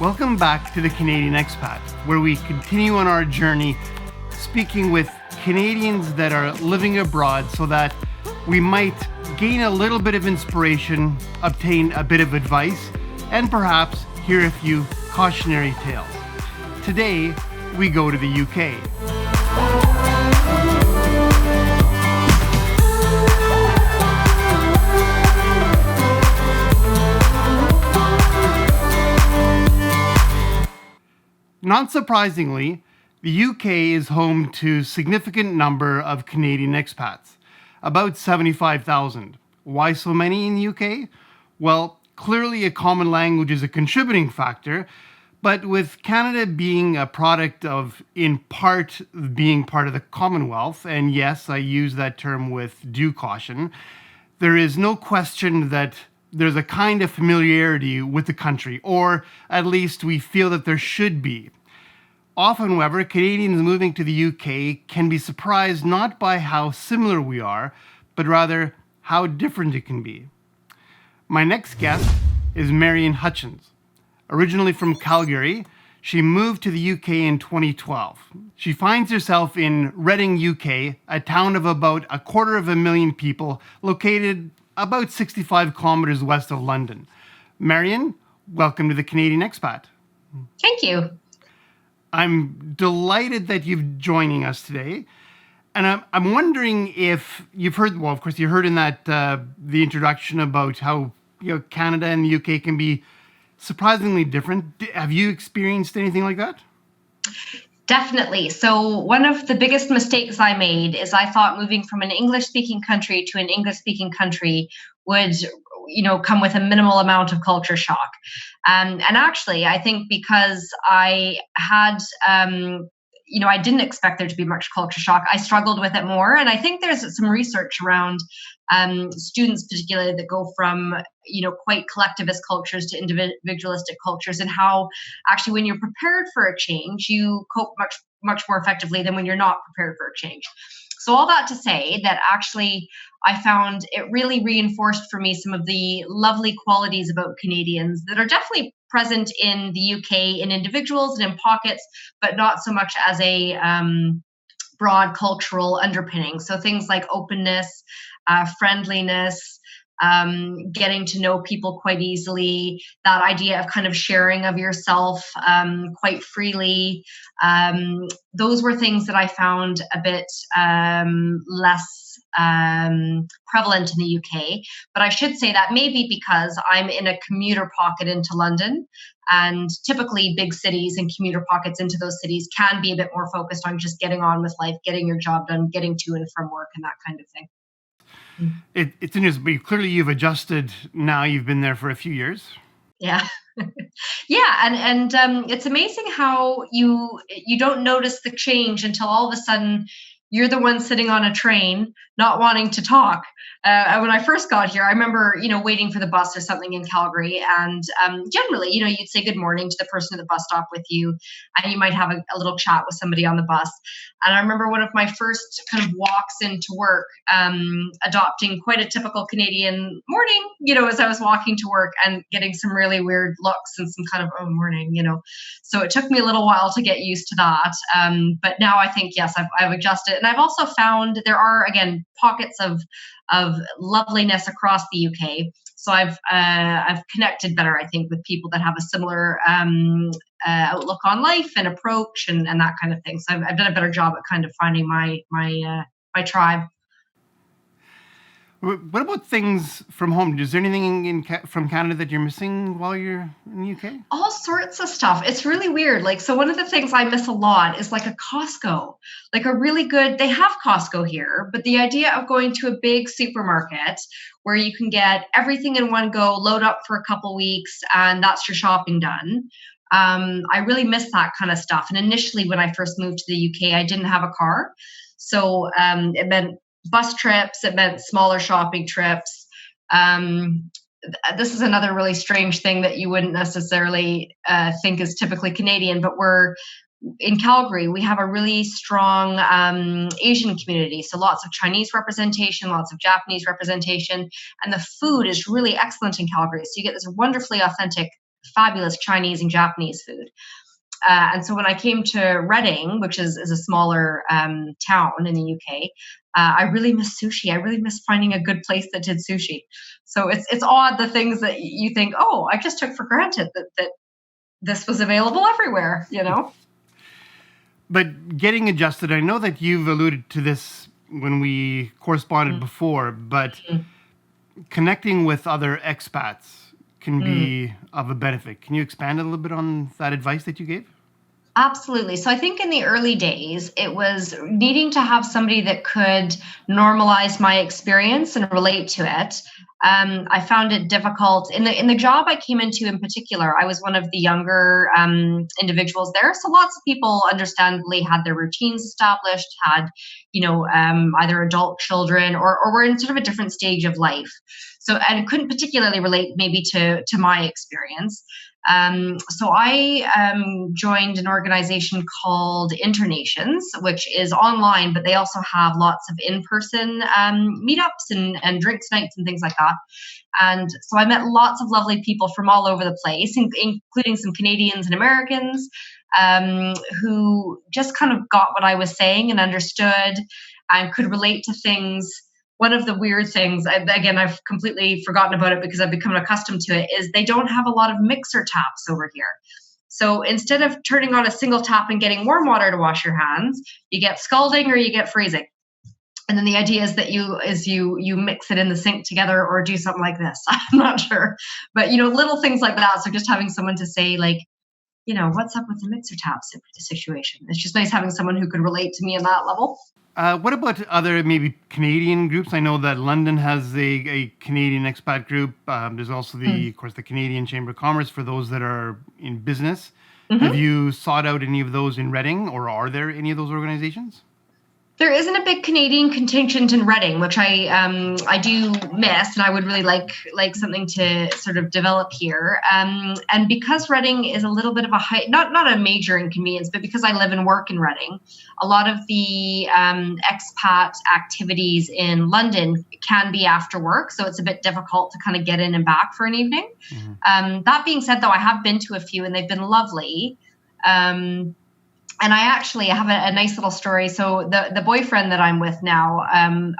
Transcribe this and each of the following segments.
Welcome back to the Canadian Expat, where we continue on our journey speaking with Canadians that are living abroad so that we might gain a little bit of inspiration, obtain a bit of advice, and perhaps hear a few cautionary tales. Today, we go to the UK. Not surprisingly, the UK is home to a significant number of Canadian expats, about 75,000. Why so many in the UK? Well, clearly a common language is a contributing factor, but with Canada being a product of, in part, being part of the Commonwealth, and yes, I use that term with due caution, there is no question that there's a kind of familiarity with the country, or at least we feel that there should be. Often, however, Canadians moving to the UK can be surprised not by how similar we are, but rather how different it can be. My next guest is Marion Hutchins. Originally from Calgary, she moved to the UK in 2012. She finds herself in Reading, UK, a town of about 250,000 people located about 65 kilometers west of London. Marion, welcome to the Canadian Expat. Thank you. I'm delighted that you're joining us today. And I'm wondering if you've heard, well, of course, you heard in that the introduction about how Canada and the UK can be surprisingly different. Have you experienced anything like that? Definitely. So one of the biggest mistakes I made is I thought moving from an English-speaking country to an English-speaking country would, come with a minimal amount of culture shock. And actually, I think because I had, I didn't expect there to be much culture shock. I struggled with it more. And I think there's some research around students, particularly that go from, quite collectivist cultures to individualistic cultures, and how actually when you're prepared for a change, you cope much more effectively than when you're not prepared for a change. So all that to say that actually I found it really reinforced for me some of the lovely qualities about Canadians that are definitely present in the UK in individuals and in pockets, but not so much as a broad cultural underpinning. So things like openness, friendliness, getting to know people quite easily, that idea of kind of sharing of yourself quite freely. Those were things that I found a bit less prevalent in the UK. But I should say that maybe because I'm in a commuter pocket into London, and typically big cities and commuter pockets into those cities can be a bit more focused on just getting on with life, getting your job done, getting to and from work and that kind of thing. It's interesting, but clearly you've adjusted now. You've been there for a few years. Yeah. Yeah. And it's amazing how you don't notice the change until all of a sudden you're the one sitting on a train, not wanting to talk. When I first got here, I remember, waiting for the bus or something in Calgary. And generally, you'd say good morning to the person at the bus stop with you, and you might have a little chat with somebody on the bus. And I remember one of my first kind of walks into work, adopting quite a typical Canadian morning, as I was walking to work and getting some really weird looks and some kind of, oh, morning, So it took me a little while to get used to that. But now I think, yes, I've adjusted. And I've also found there are, again, pockets of loveliness across the UK. So I've connected better, I think, with people that have a similar outlook on life and approach and that kind of thing. So I've done a better job at kind of finding my tribe. What about things from home? Is there anything from Canada that you're missing while you're in the UK? All sorts of stuff. It's really weird. So one of the things I miss a lot is like a Costco, like a really good, they have Costco here, but the idea of going to a big supermarket where you can get everything in one go, load up for a couple weeks, and that's your shopping done. I really miss that kind of stuff. And initially when I first moved to the UK, I didn't have a car. So it meant bus trips, it meant smaller shopping trips. This is another really strange thing that you wouldn't necessarily think is typically Canadian, but in Calgary, we have a really strong Asian community. So lots of Chinese representation, lots of Japanese representation, and the food is really excellent in Calgary. So you get this wonderfully authentic fabulous Chinese and Japanese food. And so when I came to Reading, which is a smaller town in the UK, I really miss sushi. I really miss finding a good place that did sushi. So it's odd, the things that you think, oh, I just took for granted that this was available everywhere, you know? But getting adjusted, I know that you've alluded to this when we corresponded before, but connecting with other expats can be of a benefit. Can you expand a little bit on that advice that you gave? Absolutely. So I think in the early days, it was needing to have somebody that could normalize my experience and relate to it. I found it difficult in the job I came into in particular. I was one of the younger individuals there, so lots of people, understandably, had their routines established, had either adult children or were in sort of a different stage of life. So and couldn't particularly relate maybe to my experience. So I joined an organization called Internations, which is online, but they also have lots of in-person meetups and drinks nights and things like that. And so I met lots of lovely people from all over the place, including some Canadians and Americans, who just kind of got what I was saying and understood and could relate to things. One of the weird things, again, I've completely forgotten about it because I've become accustomed to it, is they don't have a lot of mixer taps over here. So instead of turning on a single tap and getting warm water to wash your hands, you get scalding or you get freezing. And then the idea is that you mix it in the sink together or do something like this. I'm not sure. But, little things like that. So just having someone to say, like, what's up with the mixer tap situation? It's just nice having someone who could relate to me on that level. What about other maybe Canadian groups? I know that London has a Canadian expat group. There's also of course, the Canadian Chamber of Commerce for those that are in business. Have you sought out any of those in Reading, or are there any of those organizations? There isn't a big Canadian contingent in Reading, which I do miss, and I would really like something to sort of develop here. And because Reading is a little bit of a not a major inconvenience, but because I live and work in Reading, a lot of the expat activities in London can be after work, so it's a bit difficult to kind of get in and back for an evening. That being said, though, I have been to a few, and they've been lovely. And I actually have a nice little story. So the boyfriend that I'm with now,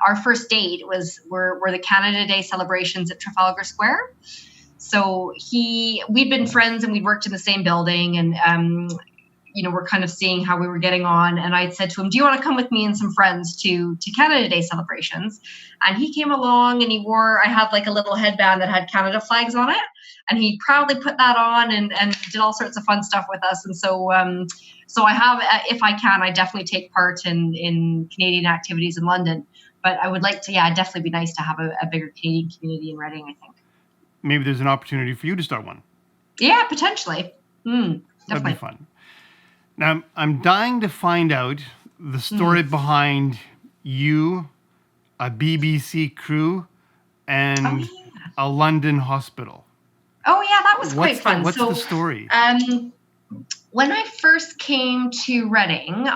our first date were the Canada Day celebrations at Trafalgar Square. So we'd been friends and we'd worked in the same building, and we're kind of seeing how we were getting on. And I'd said to him, "Do you want to come with me and some friends to Canada Day celebrations?" And he came along, and I had like a little headband that had Canada flags on it, and he proudly put that on and did all sorts of fun stuff with us. And so I have, if I can, I definitely take part in Canadian activities in London. But I would like to, it'd definitely be nice to have a bigger Canadian community in Reading, I think. Maybe there's an opportunity for you to start one. Yeah, potentially. Definitely. That'd be fun. Now, I'm dying to find out the story behind you, a BBC crew, and a London hospital. Oh, yeah, that was quite fun. What's the story? When I first came to Reading,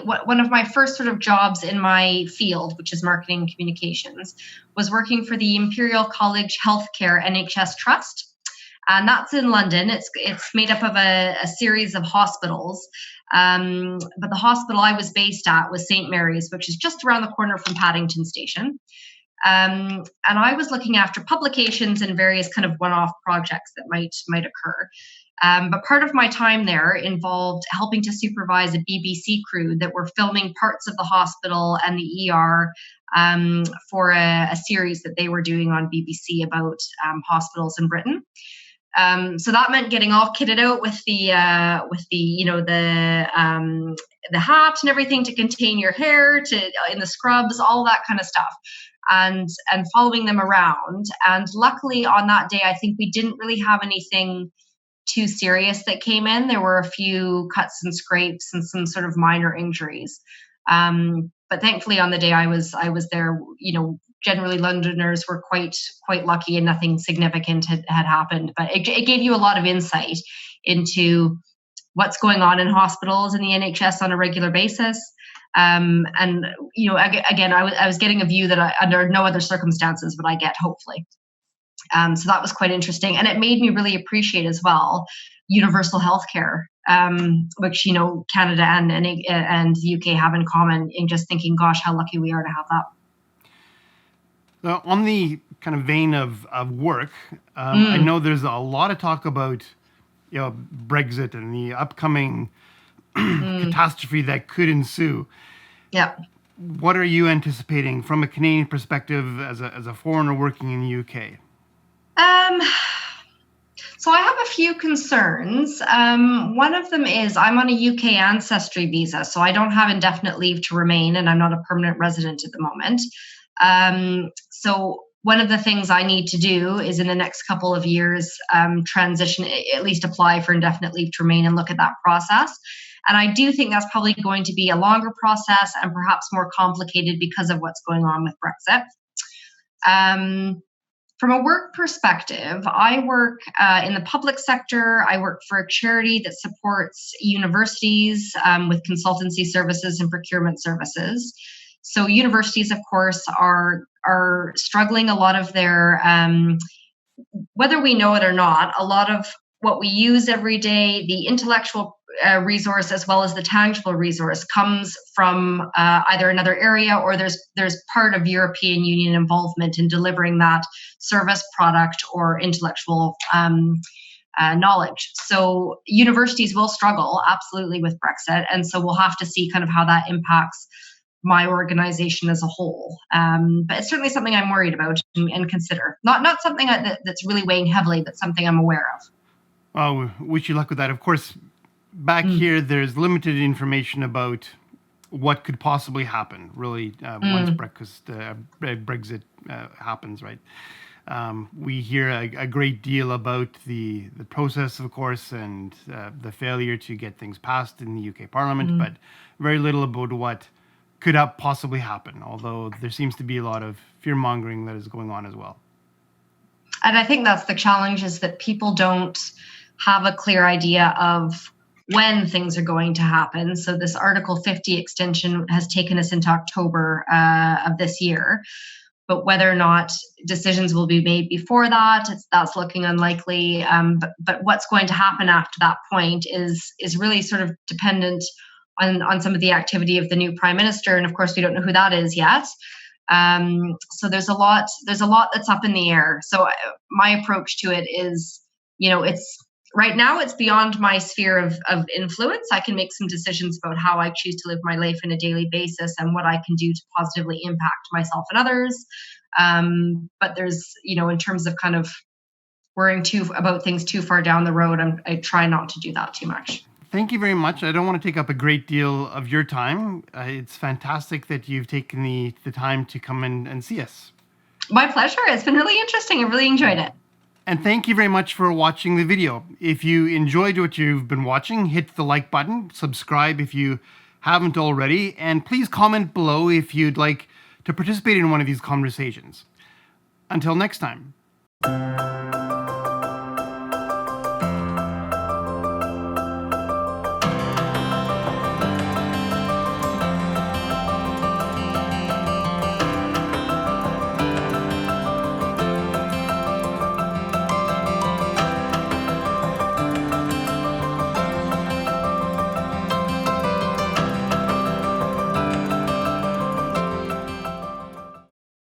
one of my first sort of jobs in my field, which is marketing and communications, was working for the Imperial College Healthcare NHS Trust. And that's in London. It's made up of a series of hospitals. But the hospital I was based at was St. Mary's, which is just around the corner from Paddington Station. And I was looking after publications and various kind of one-off projects that might occur. But part of my time there involved helping to supervise a BBC crew that were filming parts of the hospital and the ER for a series that they were doing on BBC about hospitals in Britain. So that meant getting all kitted out with the hat and everything to contain your hair, in the scrubs, all that kind of stuff, and following them around. And luckily on that day, I think we didn't really have anything too serious that came in. There were a few cuts and scrapes and some sort of minor injuries. But thankfully on the day I was there, generally Londoners were quite lucky and nothing significant had happened. But it gave you a lot of insight into what's going on in hospitals and the NHS on a regular basis. And again, I was getting a view that under no other circumstances would I get, hopefully. So that was quite interesting. And it made me really appreciate as well universal healthcare, which, Canada and the UK have in common, in just thinking, gosh, how lucky we are to have that. On the kind of vein of work, I know there's a lot of talk about Brexit and the upcoming catastrophe that could ensue. Yeah. What are you anticipating from a Canadian perspective as a foreigner working in the UK? So I have a few concerns. One of them is I'm on a UK ancestry visa, so I don't have indefinite leave to remain, and I'm not a permanent resident at the moment. So one of the things I need to do is in the next couple of years transition, at least apply for indefinite leave to remain and look at that process. And I do think that's probably going to be a longer process and perhaps more complicated because of what's going on with Brexit. From a work perspective, I work in the public sector. I work for a charity that supports universities with consultancy services and procurement services. So universities, of course, are struggling. A lot of their, whether we know it or not, a lot of what we use every day, the intellectual resource as well as the tangible resource, comes from either another area, or there's part of European Union involvement in delivering that service, product, or intellectual knowledge. So universities will struggle absolutely with Brexit, and so we'll have to see kind of how that impacts my organization as a whole. But it's certainly something I'm worried about and consider. Not something that's really weighing heavily, but something I'm aware of. Well, wish you luck with that. Of course, back here, there's limited information about what could possibly happen, really, once Brexit happens, right? We hear a great deal about the process, of course, and the failure to get things passed in the UK Parliament, but very little about what could possibly happen, although there seems to be a lot of fear-mongering that is going on as well. And I think that's the challenge, is that people don't have a clear idea of when things are going to happen. So this Article 50 extension has taken us into October of this year. But whether or not decisions will be made before that's looking unlikely. But what's going to happen after that point is really sort of dependent on some of the activity of the new Prime Minister. And of course, we don't know who that is yet. So there's a lot that's up in the air. So my approach to it is, it's right now it's beyond my sphere of influence. I can make some decisions about how I choose to live my life on a daily basis and what I can do to positively impact myself and others. But there's, in terms of kind of worrying about things too far down the road, I try not to do that too much. Thank you very much. I don't want to take up a great deal of your time. It's fantastic that you've taken the time to come in and see us. My pleasure. It's been really interesting. I really enjoyed it. And thank you very much for watching the video. If you enjoyed what you've been watching, hit the like button, subscribe if you haven't already, and please comment below if you'd like to participate in one of these conversations. Until next time.